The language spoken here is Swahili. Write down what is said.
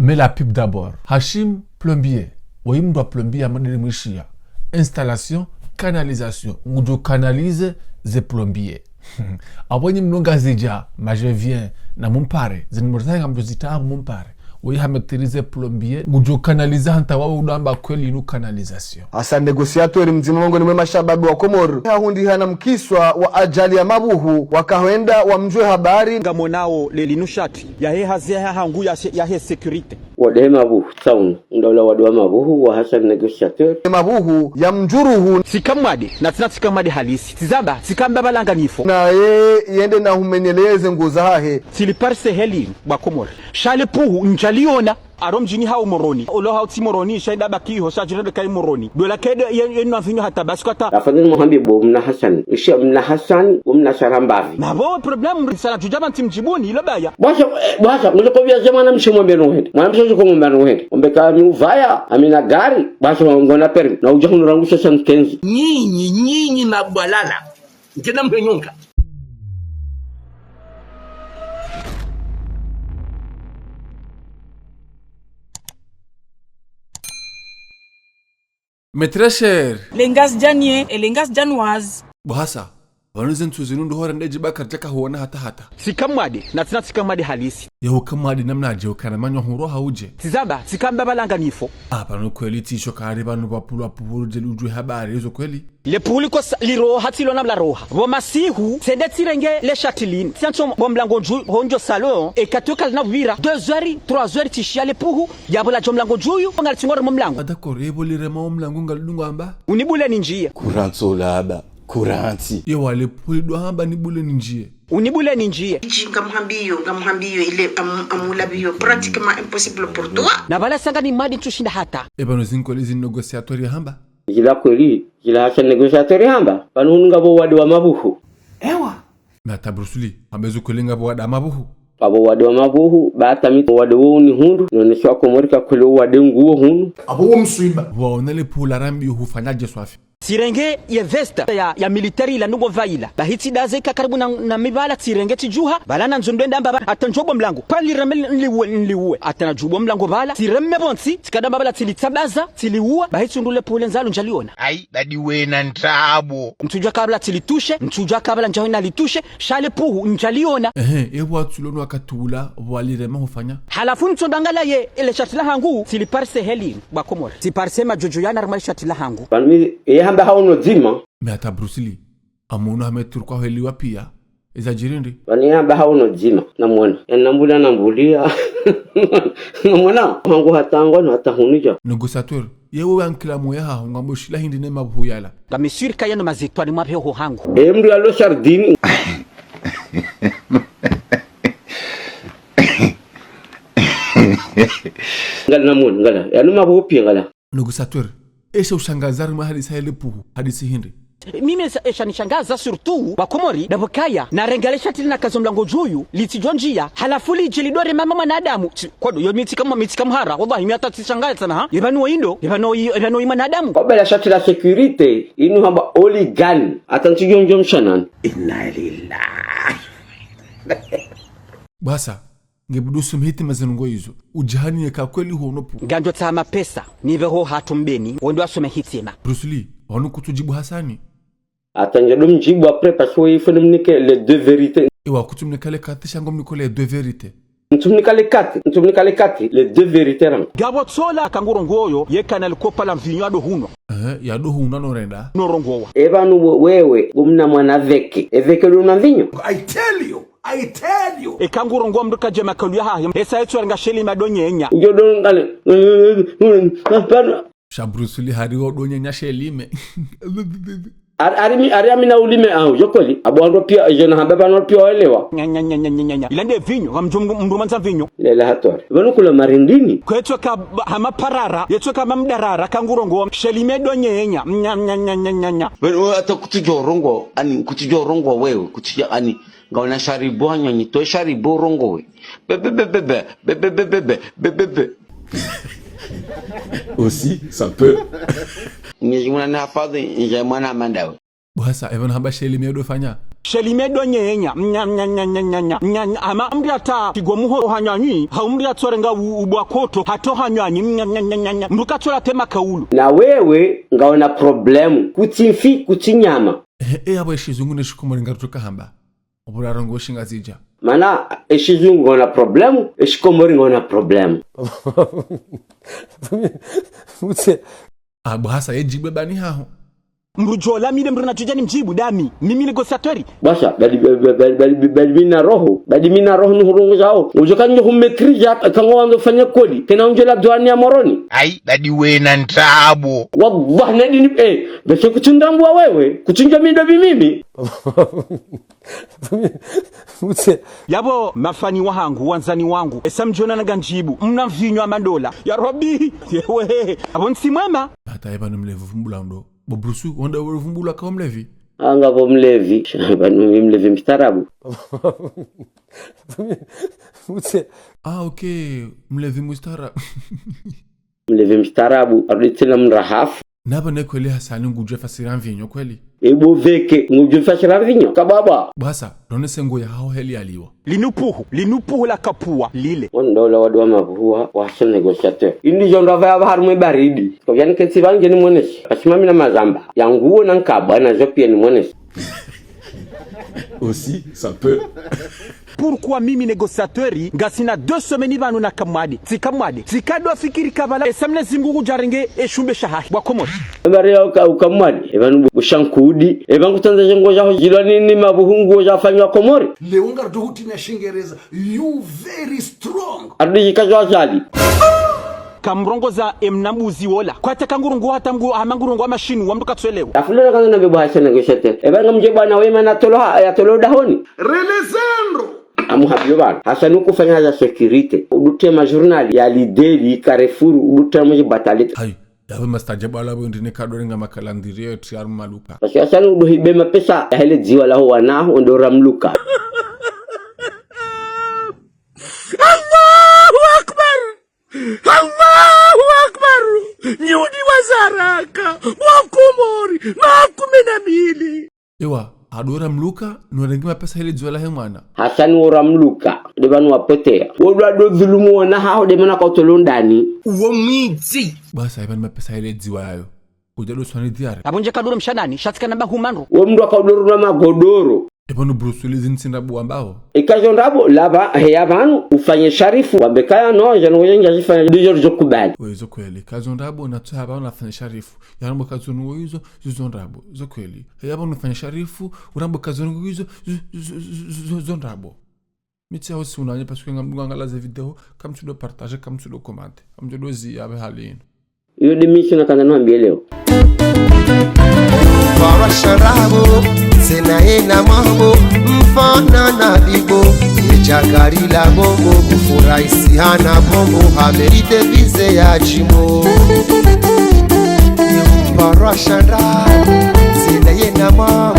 Mais la pub d'abord. Hachim plombier. Oui, on doit plombier à manière de installation, canalisation. On doit canaliser les plombiers. Avant de me gazeja, mais je viens na mon pare. Je ne me retiens pas de mon pare. Oui, hameterize plombier. On doit canaliser hantawa udamba kweli inu canalisation. Asa negociatori mzima wangu ni mwema shababu wa Komoro. Hahundi hana mkiswa wa ajali ya mabuhu. Wakahoenda wa mjue habari. Ngamonao linushati. Ya he hazia hangu ya he security. Wade mabuhu town. Ndawla wadwa mabuhu wa hasa negociatori. Mabuhu ya mjuruhu. Sikamwade. Na tina sikamwade halisi. Tizamba. Sikamba balanga nifo. Na yende na humenyeleze nguza hahe. Siliparse heli wa Komoro. Shale puhu njaliona. Arom jini hao moroni. Olo hao ti moroni. Shaida baki ho. Shajirede kai moroni. Dola kede yenu afinyo hata baskata. Afadhali Mohambi bo mna Hassan. Isha mna Hassan. Mna Sharambavi. Na bo problem sana tujaba timjibuni ilo baya. Bwasa. Mliko vya zemana mshimo mbenu hende. Mwana mshoji kumu mbenu hende. Mbeka mi uvaya. Amina gari. Bwasa mwana permi. Na uja kunurangusha sankenzi. Nyinyi na bwalala. Nkena mpenyonga. Mais très cher. Lengas janie et lengas janoise. Bwasa. Wanazen tuzinundo hora ndeji bakar jaka huwana hata. Sikamwade. Na tina sikamwade halisi. Yaho kamadi namna aje ukana manyo huro hauje. Tizamba. Sikamba balanga nifo. Pano kweli tisho kare banu bapulu jeli ujue habari hizo kweli. Le puli ko liro hatilo na roha. Bomasihu sende tirenge le chateline. Tiancho bomlango honjo salon e katoka na vira 2h 3h tishia le puhu yabola jomlango juyu ngal tingora momlango. D'accord, ebolire momlango ngal dungamba. Unibule ninjia. Kuranso laba. Kuranti. Ye wale puli do hamba nibule ninjie. Unibule ninjie. Ngamhambiyo ile amulabiyo pratiquement impossible pour toi. Na bala sanga ni madi tushinda hata. Bano zinkolizi negociatori hamba. Jila kweli. Jila Hassan negociatori hamba. Panuhunga bo wadi wa mabuhu. Ewa. Mata Brusuli. Amezu kulinga bo wada mabuhu. Abo wadi wa mabuhu. Bata mito wadi wo ni hundu. Nyonesha Komorika kule wadi nguo hunu. Abo wo msuiba. Waonele pula rambi hufanyaje swafi. Sirenge ye vesta ya military la nungo vaila. Bahiti daze karibu na mibala sirenge tijuha. Bala na nzondenda mbaba atanjobo mlango. Pali remel nliwe. Atanajubo mlango bala. Siremme bonsi. Tikada mbaba tilitabaza. Tiliua. Bahiti ndule pole nzalo njaliona. Ai, dadi wena ntabo. Mtujua kabla tilitushe. Mtujua kabla njawina litushe. Shale puhu njaliona. Ewa tulonu wakatula. Walirema hufanya. Halafu mtondangala ye. Ile shatila hangu. Tiliparse heli. Bakomore. Tiparse majojo yana rama shatila hangu. Panumi hamba hauno zima. Meta Brusili. Amuno hameturukwa heliwa pia. Iza jirindi. Wani hamba hauno zima. Namwana. Ya nambulia. Namwana. Hangu hatango na hatahunija. Negociateur. Yewe ankila moya hunga mbushila hindi nema buhuyala. Gamisuri kaya no mazitwani mwapeho hangu. Mdu alo sardini. Ngala namwana. Ngala. Ya numa buhu ngala. Negociateur. Esha ushangazari mahadisi hele puhu. Hadisi hindi. Mimi esha nishangaza surtout Bakomori na Bukaya na rengalesha tili na kazomlango juyu litijonjia halafuli jilidore mama manadamu kodo yo miti kama hara wallahi mimi hata tishangaza sana ha yebanu indo yebanu imanadamu Kabla shati la security inu hamba oligan atantijonjom shanan Inna lillahi. Basa ngebudusu mhiti mazenungo hizo ujihani yeka kweli huonopu ganjo tama pesa niveho hatumbeni wendo asome hitima Bruce Lee wanu kutujibu Hasani atanjadum jibu après parce que il faut communiquer les deux vérités. Ewa kutumnikale kati shango mnikole les deux vérités. Ntumnikale kati les deux vérités ran. Gabo tsola kanguro ngoyo yekana likopa la mvinyo ado huno. Ya do huno no renda. No rongowa. Ebanu wewe umna mwana veke. Eveke lo mvinyo. I tell you. E kanguro ngwa mduka jema kaluya hahe. Esa yetu ngasheli madonyenya. Ujodo ngale. Bruce Lee hari odonyenya shelime. Ari na ulime au jokoli abwando pia jena hababa no pia elewa nya ilande vinyo mrumanza vinyo lela hatori bano kula marindini kwetu ka hama parara yetu ka mamdarara kangurongo shelime donyenya nya Wewe atakutujorongo ani kutujorongo wewe kutija ani ngaona sharibu hanyo to sharibu rongo we bebe Aussi, ça peut. Nijimuna na hafadhi njemwana mandawe. Bwasa even hamba shelime do fanya shelimedo nyenya ama mri ata kigomuho hanyanyi haumri atsorenga ubwakoto hato hanyanyi mrukachola tema kaulu na wewe ngaona problemu kutimfi kutinyama abo eshizungu neshikomori ngarutoka hamba oburarongo shingazija mana eshizungu ngaona problemu eshikomori ngaona problemu abo hasa ejibwe bani haho mrujola mile mruna tujani mjibu dami mimi negotiatori basa bali mina roho nuhurungu zao ujokanyo humekrija kango wanzo fanya kodi tena unjola dwani ya moroni ai badi wena ntaabo wallahi nadini bese kuchundambwa wewe kuchinja midobi mimi yabo mafani wahangu wanzani wangu esamjona naganjibu mna mvinyo mandola ya rabbi yewe abonsi mwema hata eba nomlevu vumbula ndo Bobrusu onda vumbula kwa mlevi anga bo mlevi banu mlevi mstarabu okay mlevi mstarabu mlevi mstarabu aruditila mrahafu naba nekweli hasani nguje fasira mvinyo kweli ebo veke nguje fasira mvinyo kababa basa none sengo ya hao heli aliwa linupuhu la kapua lile ondola wadwa mabuwa wa sel negotiateur indi jonda va ba harme baridi ko yan keti bange ni moneshi asimami na mazamba yanguo na nkaba na jopie ni moneshi aussi ça peut pourquoi mimi négociateuri ngasina 2 semaines banu na kamwadi sikado fikiri kabala esamle zingugu jarenge eshumbe shahashi bwakomoshi bari ukamwadi ebanu bushankudi ebangu tanza jengo jaho jilani ni mabuhungu jafanywa komori leunga dohuti na shingereza you very strong ardi kazo ajali kamrongoza emnambuzi wola kwata kangurungu hata amangurungu amashinu wamduka tswelewa afulana kana na bebo hasana goshete ebanga mje bwana wema na tolo dahoni relezendo amuhabyo bana hasanu kufanya za security udute ma journal ya lideri Carrefour udute mo batalite hayi yabe mastajabu alabo ndine kadorenga makalandirio tiaru maluka basi hasanu udohibe mapesa hele jiwa laho wanaho ndora mluka Allahu Akbar nyudi wazaraka wakomori na 12 ewa adora mluka norenga mapesa hele jiwa lahe mwana hasanu ora mluka de banu wapotea wodwa do dhulumu wana hao de mana kotolo ndani uwo mwiti basa iban mapesa hele jiwa yayo kujado swani diare abonje kadoro mshanani shatika namba humanro wo mndu akadoro na magodoro ebonu brusuli zinsinda buambao ikajo ndabo laba heya banu ufanye sharifu wabekaya no jano yenja jifanya dijor jokubali wezo kweli kazo ndabo na tsaba unafanya sharifu yarambo kazo nuizo zondabo zo kweli heya banu ufanye sharifu urambo kazo nuizo zondabo mitsia hosi unanye parce que ngala ze video comme tu dois partager comme tu dois commenter comme tu dois zi abe halino yo de mission kana no ambieleo para sharabo senaena mambo mfana na bibo ejagari la bongo kufuraisi hana bongo hamerite vize ya jimo para sharabo senaena mambo